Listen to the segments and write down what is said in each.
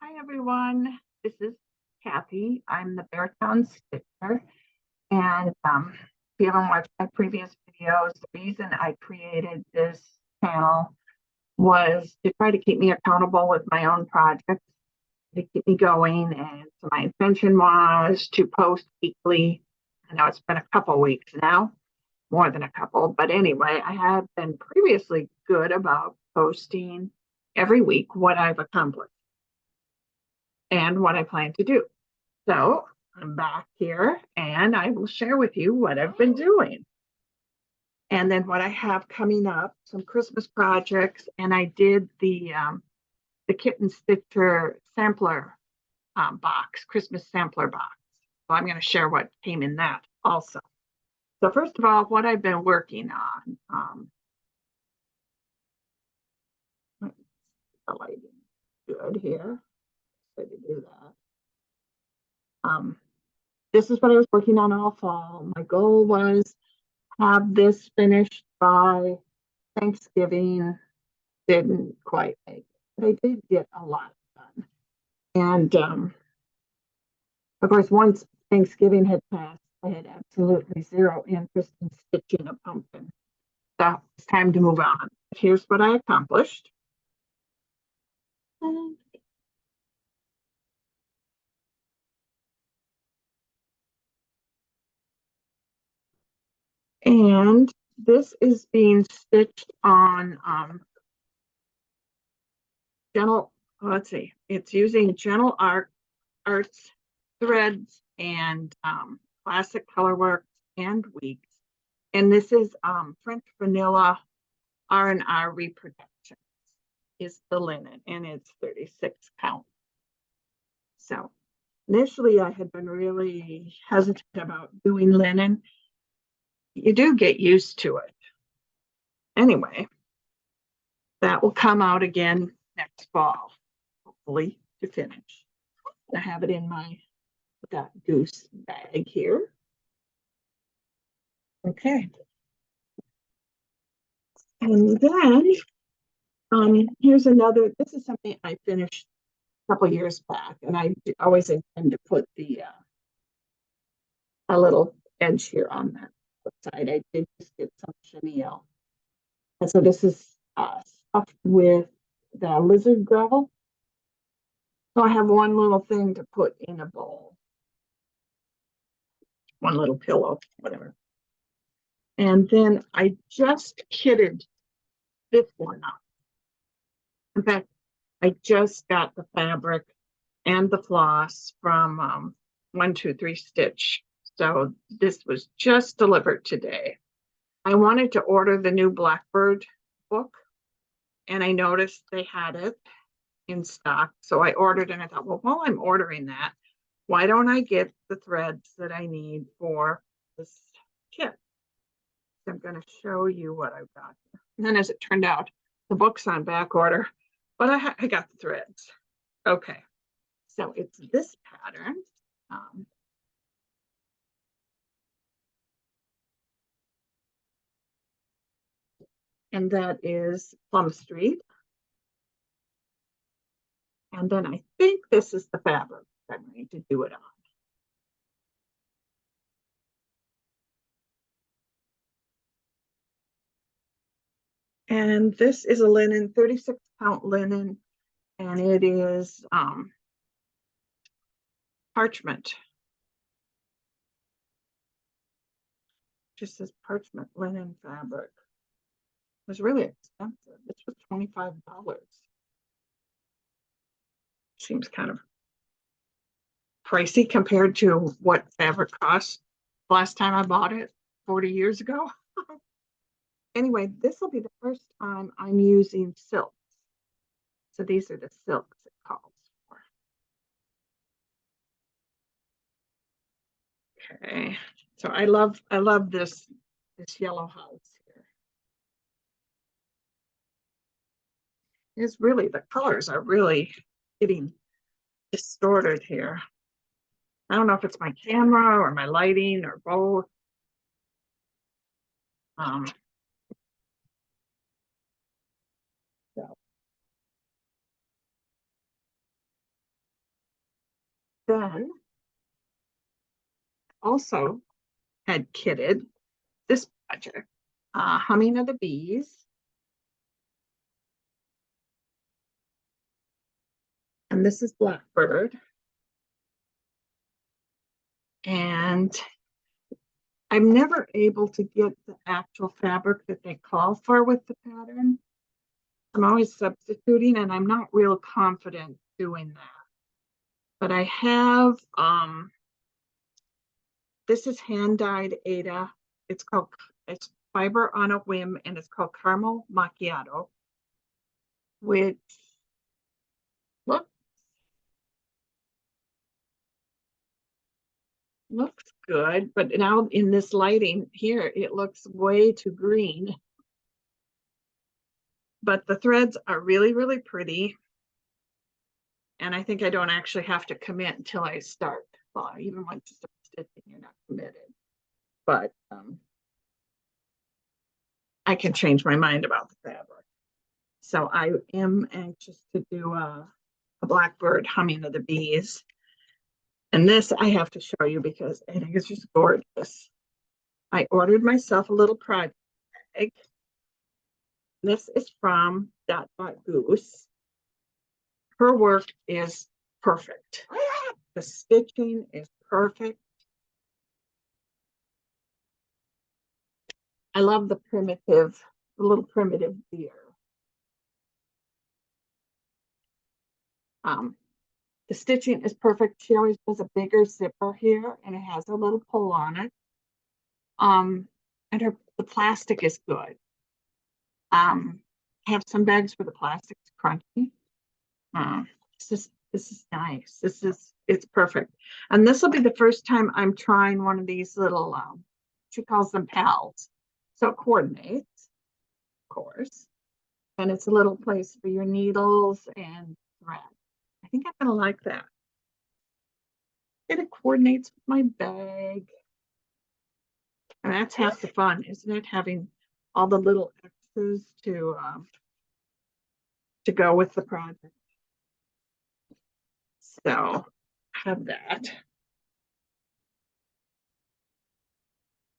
Hi everyone, this is Kathy. I'm the Beartown Stitcher, and if you haven't watched my previous videos, the reason I created this channel was to try to keep me accountable with my own projects, to keep me going, and so my intention was to post weekly. I know it's been a couple weeks now, more than a couple, but anyway, I have been previously good about posting every week what I've accomplished and what I plan to do. So I'm back here and I will share with you what I've been doing. And then what I have coming up, some Christmas projects, and I did the Kitten Stitcher sampler box, Christmas sampler box. So I'm going to share what came in that also. So first of all, what I've been working on, the lighting good here, so to do that. This is what I was working on all fall. My goal was have this finished by Thanksgiving. Didn't quite make it, but I did get a lot done. And of course, once Thanksgiving had passed, I had absolutely zero interest in stitching a pumpkin. So it's time to move on. Here's what I accomplished. And this is being stitched on gentle, let's see, it's using gentle arts threads and classic colorwork and weeks. And this is French vanilla R&R reproduction is the linen, and it's 36 count. So initially I had been really hesitant about doing linen. You do get used to it. Anyway, that will come out again next fall, hopefully, to finish. I have it in my Goose bag here. Okay. And then here's another, this is something I finished a couple years back, and I always intend to put the a little edge here on that side. I did just get some chenille. And so this is stuffed with the lizard gravel. So I have one little thing to put in a bowl. One little pillow, whatever. And then I just kitted this one up. In fact, I just got the fabric and the floss from 123 Stitch. So this was just delivered today. I wanted to order the new Blackbird book, and I noticed they had it in stock. So I ordered, and I thought, well, while I'm ordering that, why don't I get the threads that I need for this kit? So I'm going to show you what I've got. And then as it turned out, the book's on back order, but I got the threads. Okay, so it's this pattern. And that is Plum Street. And then I think this is the fabric I'm going to do it on. And this is a linen, 36 count linen, and it is parchment. Just says parchment linen fabric. It was really expensive. This was $25. Seems kind of pricey compared to what fabric cost last time I bought it 40 years ago. Anyway, this will be the first time I'm using silks. So these are the silks it calls for. Okay, so I love this yellow house here. It's really, the colors are really getting distorted here. I don't know if it's my camera or my lighting or both. So then also had kitted this project, Humming of the Bees. And this is Blackbird. And I'm never able to get the actual fabric that they call for with the pattern. I'm always substituting, and I'm not real confident doing that. But I have, this is hand-dyed Ada. It's Fiber on a Whim, and it's called Caramel Macchiato, which looks good, but now in this lighting here, it looks way too green. But the threads are really, really pretty. And I think I don't actually have to commit until I start. Well, even once you start stitching, you're not committed. But I can change my mind about the fabric. So I am anxious to do a Blackbird Humming of the Bees. And this I have to show you because I think it's just gorgeous. I ordered myself a little project bag. This is from Goose. Her work is perfect. The stitching is perfect. I love the little primitive deer. The stitching is perfect. She always does a bigger zipper here, and it has a little pull on it. And the plastic is good. I have some bags where the plastic is crunchy. This is nice. It's perfect. And this will be the first time I'm trying one of these little, she calls them pals. So it coordinates, of course. And it's a little place for your needles and thread. I think I'm gonna like that. And it coordinates with my bag. And that's half the fun, isn't it? Having all the little extras to go with the project. So have that.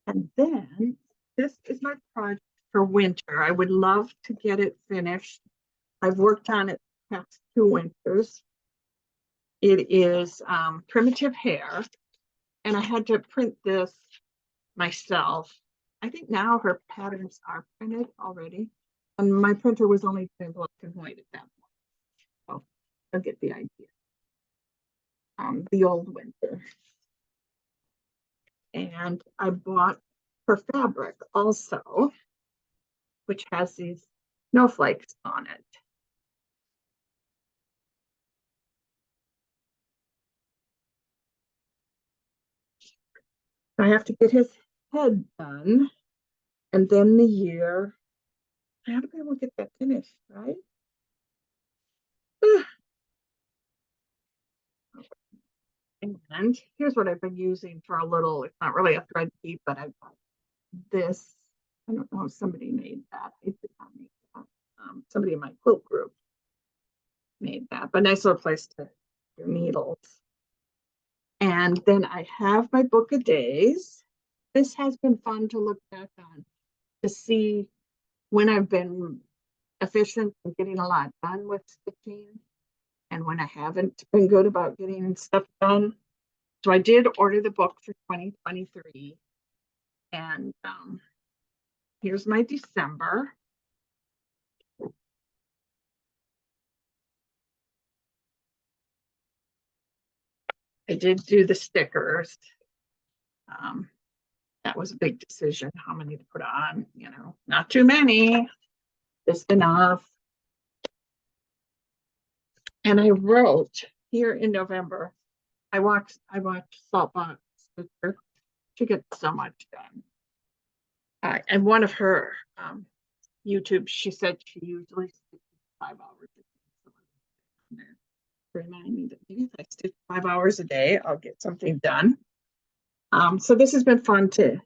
And then this is my project for winter. I would love to get it finished. I've worked on it past 2 winters. It is primitive hair, and I had to print this myself. I think now her patterns are printed already, and my printer was only in black and white at that point. So I'll get the idea. The old winter. And I bought her fabric also, which has these snowflakes on it. I have to get his head done, and then the year. I have to be able to get that finished, right? And here's what I've been using for a little, it's not really a thread keep, but I've got this. I don't know if somebody made that. I did not make that. Somebody in my quilt group made that, but nice little place to your needles. And then I have my book of days. This has been fun to look back on, to see when I've been efficient and getting a lot done with stitching and when I haven't been good about getting stuff done. So I did order the book for 2023. And here's my December. I did do the stickers. That was a big decision, how many to put on, not too many, just enough. And I wrote here in November, I watched Saltbox Stitcher. She gets so much done. And one of her YouTube, she said she usually stitches 5 hours a day. So remind me that maybe if I stitch 5 hours a day, I'll get something done. So this has been fun to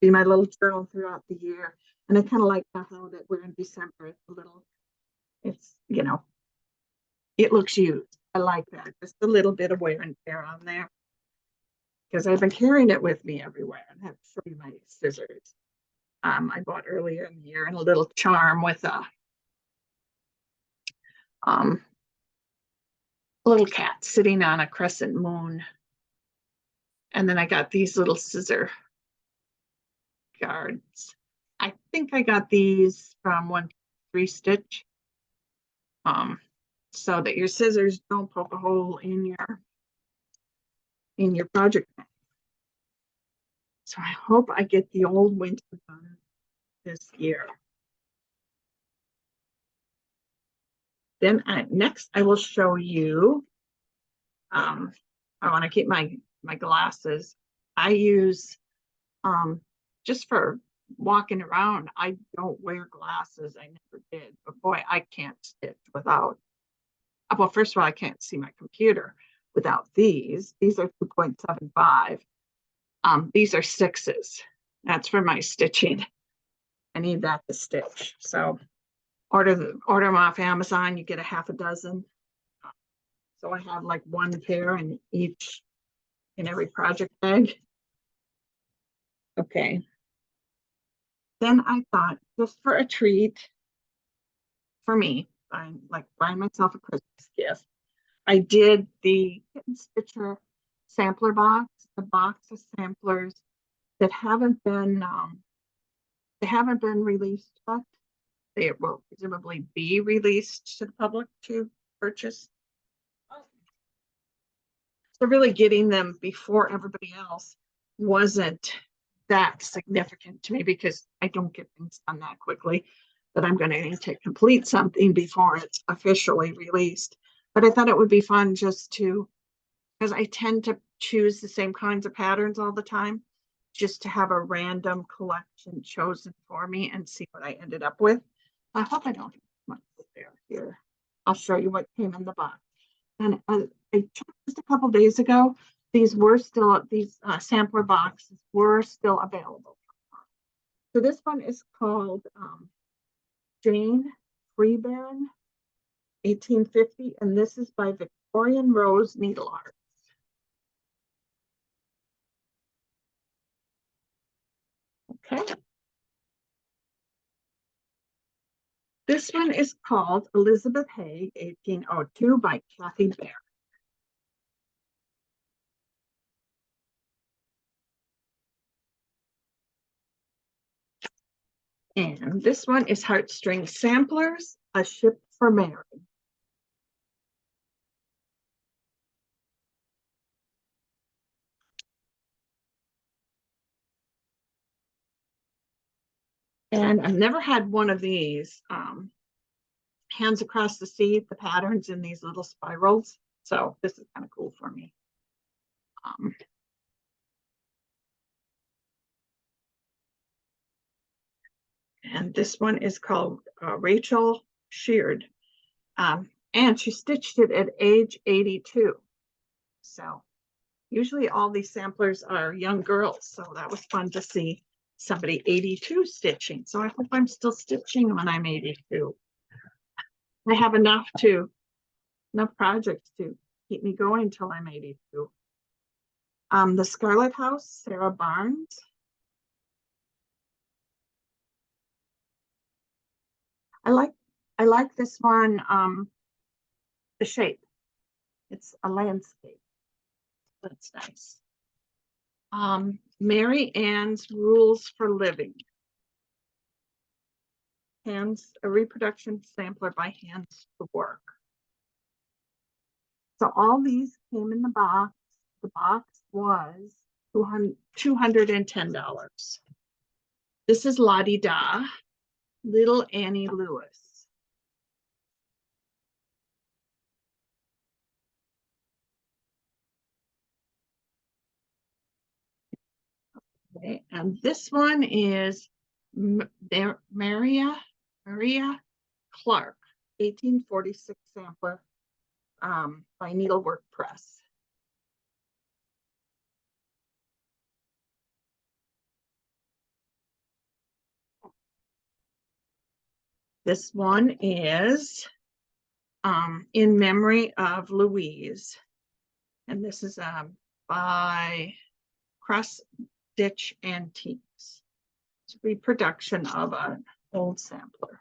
be my little journal throughout the year. And I kind of like how that we're in December. It's a little, it looks used. I like that. Just a little bit of wear and tear on there because I've been carrying it with me everywhere. And I have to show you my scissors. I bought earlier in the year and a little charm with um, a little cat sitting on a crescent moon. And then I got these little scissor guards. I think I got these from 1-3 Stitch. So that your scissors don't poke a hole in your project. So I hope I get the old winter done this year. Then next I will show you, I want to keep my glasses. I use, just for walking around, I don't wear glasses. I never did, but boy, I can't stitch without, well, first of all, I can't see my computer without these. These are 2.75. These are 6s. That's for my stitching. I need that to stitch. So order them off Amazon. You get a half a dozen. So I have like one pair in every project bag. Okay. Then I thought, just for a treat for me, I'm like buying myself a Christmas gift. I did the Kitten Stitcher sampler box, the box of samplers that haven't been released yet. They will presumably be released to the public to purchase. So really getting them before everybody else wasn't that significant to me because I don't get things done that quickly, that I'm going to need to complete something before it's officially released. But I thought it would be fun just to, because I tend to choose the same kinds of patterns all the time, just to have a random collection chosen for me and see what I ended up with. I hope I don't have much there here. I'll show you what came in the box. And I checked just a couple days ago. These sampler boxes were still available. So this one is called Jane Freeburn, 1850, and this is by Victorian Rose Needle Art. Okay. This one is called Elizabeth Haig, 1802, by Kathy Bear. And this one is Heartstring Samplers, A Ship for Mary. And I've never had one of these. Hands Across the Sea, the patterns in these little spirals. So this is kind of cool for me. And this one is called Rachel Sheard. And she stitched it at age 82. So usually all these samplers are young girls. So that was fun to see somebody 82 stitching. So I hope I'm still stitching when I'm 82. I have enough projects to keep me going till I'm 82. The Scarlet House, Sarah Barnes. I like this one, the shape. It's a landscape. That's nice. Mary Ann's Rules for Living. A reproduction sampler by Hands to Work. So all these came in the box. The box was $210. This is La Di Da, Little Annie Lewis. Okay, and this one is Maria Clark, 1846 sampler by Needlework Press. This one is in memory of Louise. And this is by Cross Ditch Antiques. It's a reproduction of an old sampler.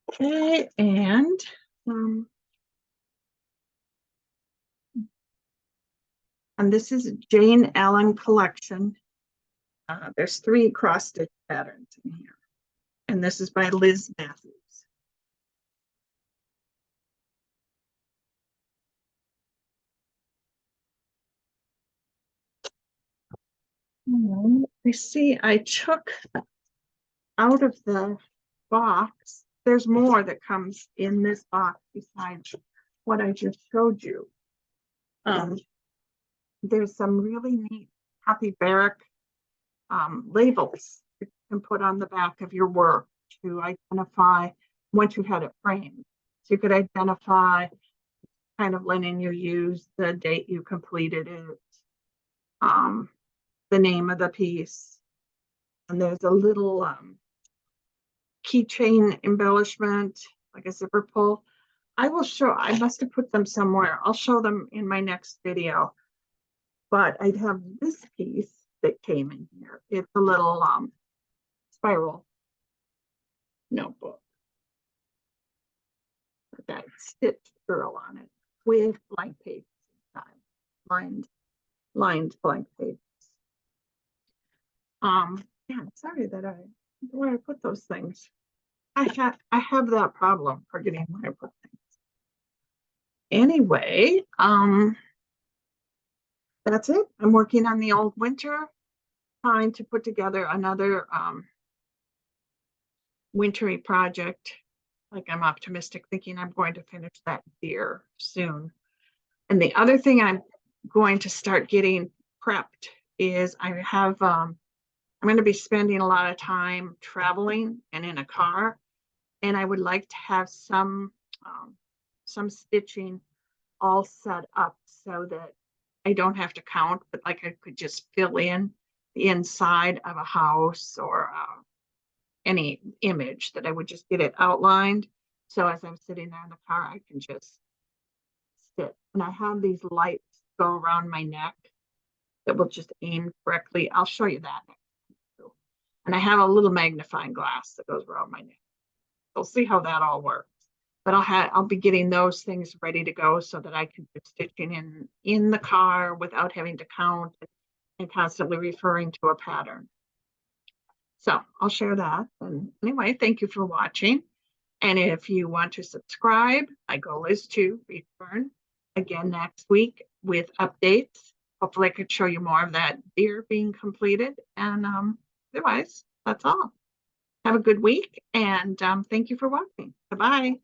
Okay, and this is Jane Allen collection. There's 3 cross stitch patterns in here. And this is by Liz Matthews. I see I took out of the box. There's more that comes in this box besides what I just showed you. There's some really neat Happy Barrack labels you can put on the back of your work to identify once you had it framed. So you could identify kind of linen you used, the date you completed it, the name of the piece. And there's a little keychain embellishment, like a zipper pull. I must have put them somewhere. I'll show them in my next video. But I'd have this piece that came in here. It's a little spiral notebook. That stitched girl on it with blank pages inside, lined blank pages. Yeah, sorry that where I put those things. I have that problem forgetting where I put things. Anyway, that's it. I'm working on the old winter, trying to put together another wintry project. Like I'm optimistic, thinking I'm going to finish that deer soon. And the other thing I'm going to start getting prepped is I'm going to be spending a lot of time traveling and in a car, and I would like to have some stitching all set up so that I don't have to count, but like I could just fill in the inside of a house or any image, that I would just get it outlined. So as I'm sitting there in the car, I can just sit. And I have these lights go around my neck that will just aim correctly. I'll show you that next time. And I have a little magnifying glass that goes around my neck. We'll see how that all works. But I'll be getting those things ready to go so that I can do stitching in the car without having to count and constantly referring to a pattern. So I'll share that. And anyway, thank you for watching. And if you want to subscribe, my goal is to return again next week with updates. Hopefully I could show you more of that deer being completed. And otherwise, that's all. Have a good week, and thank you for watching. Bye-bye.